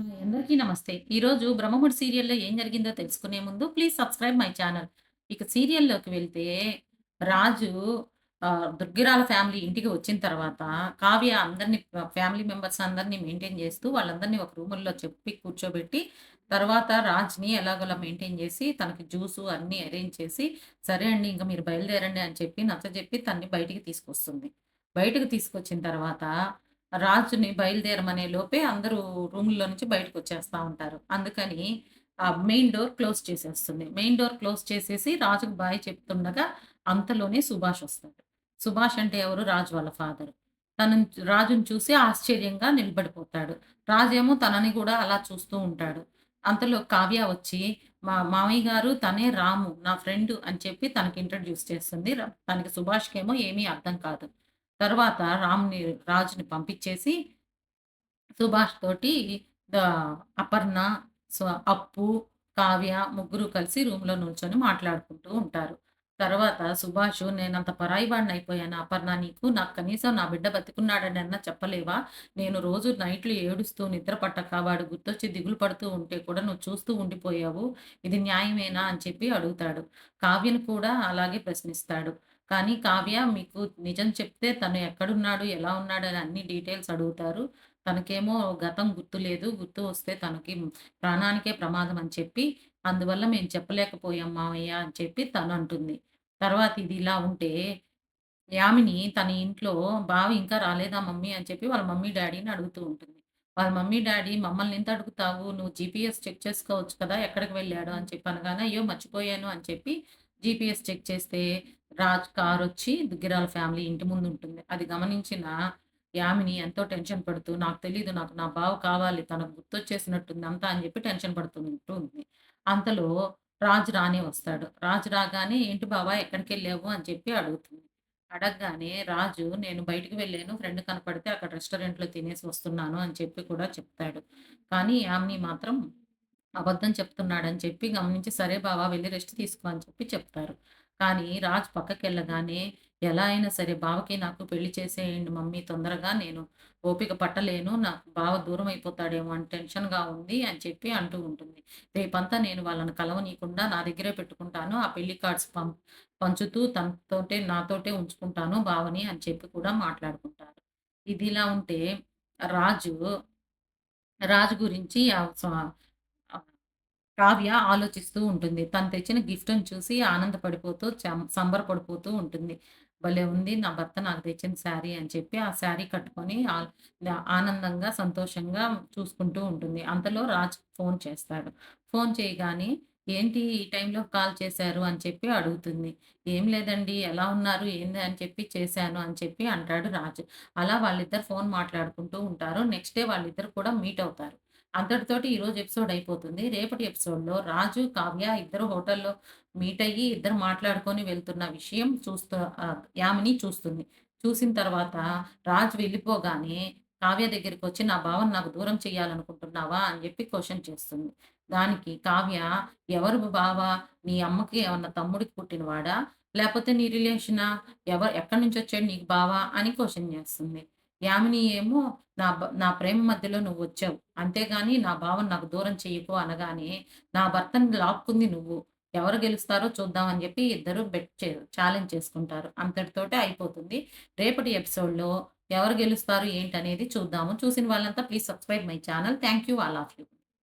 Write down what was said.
Hi అందరికీ నమస్తే. ఈరోజు 'బ్రహ్మముడి' సీరియల్‌లో ఏం జరిగిందో తెలుసుకునే ముందు ప్లీజ్ సబ్స్క్రైబ్ మై ఛానల్. ఇక సీరియల్‌లోకి వెళ్తే రాజు దుర్గిరాల ఫ్యామిలీ ఇంటికి వచ్చిన తర్వాత కావ్య అందరిని ఫ్యామిలీ మెంబర్స్ అందరిని మెయింటైన్ చేస్తూ వాళ్ళందరిని ఒక రూముల్లో చెప్పి కూర్చోబెట్టి తర్వాత రాజ్‌ని ఎలాగోలా మెయింటైన్ చేసి తనకి జ్యూసు అన్నీ అరేంజ్ చేసి సరే అండి ఇంక మీరు బయలుదేరండి అని చెప్పి నచ్చజెప్పి తనని బయటికి తీసుకొస్తుంది. బయటకు తీసుకొచ్చిన తర్వాత రాజుని బయలుదేరమనే లోపే అందరూ రూముల్లో నుంచి బయటకొచ్చేస్తా ఉంటారు. అందుకని మెయిన్ డోర్ క్లోజ్ చేసేస్తుంది. మెయిన్ డోర్ క్లోజ్ చేసేసి రాజుకి బాయ్ చెప్తుండగా అంతలోనే సుభాష్ వస్తాడు. సుభాష్ అంటే ఎవరు? రాజు వాళ్ళ ఫాదరు. రాజుని చూసి ఆశ్చర్యంగా నిలబడిపోతాడు. రాజేమో తనని గూడా అలా చూస్తూ ఉంటాడు. అంతలో కావ్య వచ్చి మా మామయ్య గారు తనే రాము నా ఫ్రెండు అని చెప్పి తనకి ఇంట్రొడ్యూస్ చేస్తుంది. తనకి సుభాష్‌కేమో ఏమీ అర్థం కాదు. తర్వాత రాజుని పంపించేసి సుభాష్ తోటి అపర్ణ, సో, అప్పు, కావ్య ముగ్గురు కలిసి రూమ్‌లో నిల్చొని మాట్లాడుకుంటూ ఉంటారు. తర్వాత సుభాషు నేనంత పరాయి వాడినయిపోయానా అపర్ణ నీకు? నాకు కనీసం నా బిడ్డ బతికున్నాడనన్నా చెప్పలేవా? నేను రోజు నైట్‌లు ఏడుస్తూ నిద్ర పట్టక వాడు గుర్తొచ్చి దిగులు పడుతూ ఉంటే కూడా నువ్వు చూస్తూ ఉండిపోయావు. ఇది న్యాయమేనా? అని చెప్పి అడుగుతాడు. కావ్యను కూడా అలాగే ప్రశ్నిస్తాడు. కానీ కావ్య మీకు నిజం చెప్తే తను ఎక్కడున్నాడు? ఎలా ఉన్నాడని అన్ని డీటెయిల్స్ అడుగుతారు. తనకేమో గతం గుర్తులేదు. గుర్తు వస్తే తనకి ప్రాణానికే ప్రమాదం అని చెప్పి, అందువల్ల మేము చెప్పలేకపోయాం మావయ్య అని చెప్పి తనంటుంది. తర్వాత ఇది ఇలా ఉంటే, యామిని తన ఇంట్లో బావ ఇంకా రాలేదా మమ్మీ అని చెప్పి వాళ్ళ మమ్మీ, డ్యాడీని అడుగుతూ ఉంటుంది. వాళ్ళ మమ్మీ, డ్యాడీ మమ్మల్ని ఎంత అడుగుతావు? నువ్వు జీపీఎస్ చెక్ చేసుకోవచ్చు కదా! ఎక్కడికి వెళ్ళాడు అని చెప్పి అనగానే, అయ్యో! మర్చిపోయాను అని చెప్పి జీపీఎస్ చెక్ చేస్తే రాజ్ కారొచ్చి దుగ్గిరాల ఫ్యామిలీ ఇంటి ముందుంటుంది. అది గమనించిన యామిని ఎంతో టెన్షన్ పడుతూ, నాకు తెలీదు. నాకు నా బావ కావాలి. తనకు గుర్తొచ్చేసినట్టుంది అంతా అని చెప్పి టెన్షన్ పడుతుంటూ ఉంది. అంతలో రాజు రానే వస్తాడు. రాజు రాగానే, "ఏంటి బావ ఎక్కడికెళ్ళావు?" అని చెప్పి అడుగుతుంది. అడగగానే రాజు, "నేను బయటికి వెళ్ళాను. ఫ్రెండ్ కనపడితే అక్కడ రెస్టారెంట్‌లో తినేసి వస్తున్నాను" అని చెప్పి కూడా చెప్తాడు. కానీ యామిని మాత్రం అబద్ధం చెప్తున్నాడని చెప్పి గమనించి, "సరే బావ వెళ్లి రెస్ట్ తీసుకో" అని చెప్పి చెప్తారు. కానీ రాజు పక్కకెళ్ళగానే, "ఎలా అయినా సరే బావకి నాకు పెళ్లి చేసేయండి మమ్మీ తొందరగా. నేను ఓపిక పట్టలేను. నాకు బావ దూరం అయిపోతాడేమో అని టెన్షన్‌గా ఉంది" అని చెప్పి అంటూ ఉంటుంది. "రేపంతా నేను వాళ్ళని కలవనీయకుండా నా దగ్గరే పెట్టుకుంటాను. ఆ పెళ్లి కార్డ్స్ పంచుతూ తనతోటే నాతోటే ఉంచుకుంటాను బావని" అని చెప్పి కూడా మాట్లాడుకుంటారు. ఇదిలా ఉంటే రాజు, రాజు గురించి కావ్య ఆలోచిస్తూ ఉంటుంది. తను తెచ్చిన గిఫ్ట్‌ని చూసి ఆనందపడిపోతూ, సంబరపడిపోతూ ఉంటుంది. భలే ఉంది నా భర్త నాకు తెచ్చిన శారీ అని చెప్పి, ఆ శారీ కట్టుకొని ఆనందంగా, సంతోషంగా చూసుకుంటూ ఉంటుంది. అంతలో రాజ్ ఫోన్ చేస్తాడు. ఫోన్ చేయగానే, "ఏంటి ఈ టైంలో కాల్ చేశారు?" అని చెప్పి అడుగుతుంది. "ఏం లేదండి. ఎలా ఉన్నారు? ఏంది?" అని చెప్పి చేశాను అని చెప్పి అంటాడు రాజు. అలా వాళ్ళిద్దరు ఫోన్ మాట్లాడుకుంటూ ఉంటారు. నెక్స్ట్ డే వాళ్ళిద్దరు కూడా మీట్ అవుతారు. అంతటితోటి ఈరోజు ఎపిసోడ్ అయిపోతుంది. రేపటి ఎపిసోడ్‌లో రాజు, కావ్య ఇద్దరు హోటల్‌లో మీట్ అయ్యి ఇద్దరు మాట్లాడుకొని వెళ్తున్న విషయం యామిని చూస్తుంది. చూసిన తర్వాత రాజు వెళ్ళిపోగానే కావ్య దగ్గరికొచ్చి, "నా బావని నాకు దూరం చేయాలనుకుంటున్నావా?" అని చెప్పి క్వెషన్ చేస్తుంది. దానికి కావ్య, "ఎవరు బావ? నీ అమ్మకి ఏమన్నా తమ్ముడికి పుట్టినవాడా? లేపోతే నీ రిలేషనా? ఎక్కడి నుంచొచ్చాడు నీకు బావ?" అని క్వెషన్ చేస్తుంది. యామిని ఏమో, నా ప్రేమ మధ్యలో నువ్వొచ్చావు. అంతేగాని నా భావన నాకు దూరం చెయ్యకు" అనగానే, "నా భర్తని లాక్కుంది నువ్వు. ఎవరు గెలుస్తారో చూద్దాం" అని జెప్పి ఇద్దరు ఛాలెంజ్ చేసుకుంటారు. అంతటితోటే అయిపోతుంది. రేపటి ఎపిసోడ్‌లో ఎవరు గెలుస్తారు ఏంటనేది చూద్దాము. చూసిన వాళ్ళంతా please subscribe my channel. Thank you all of you.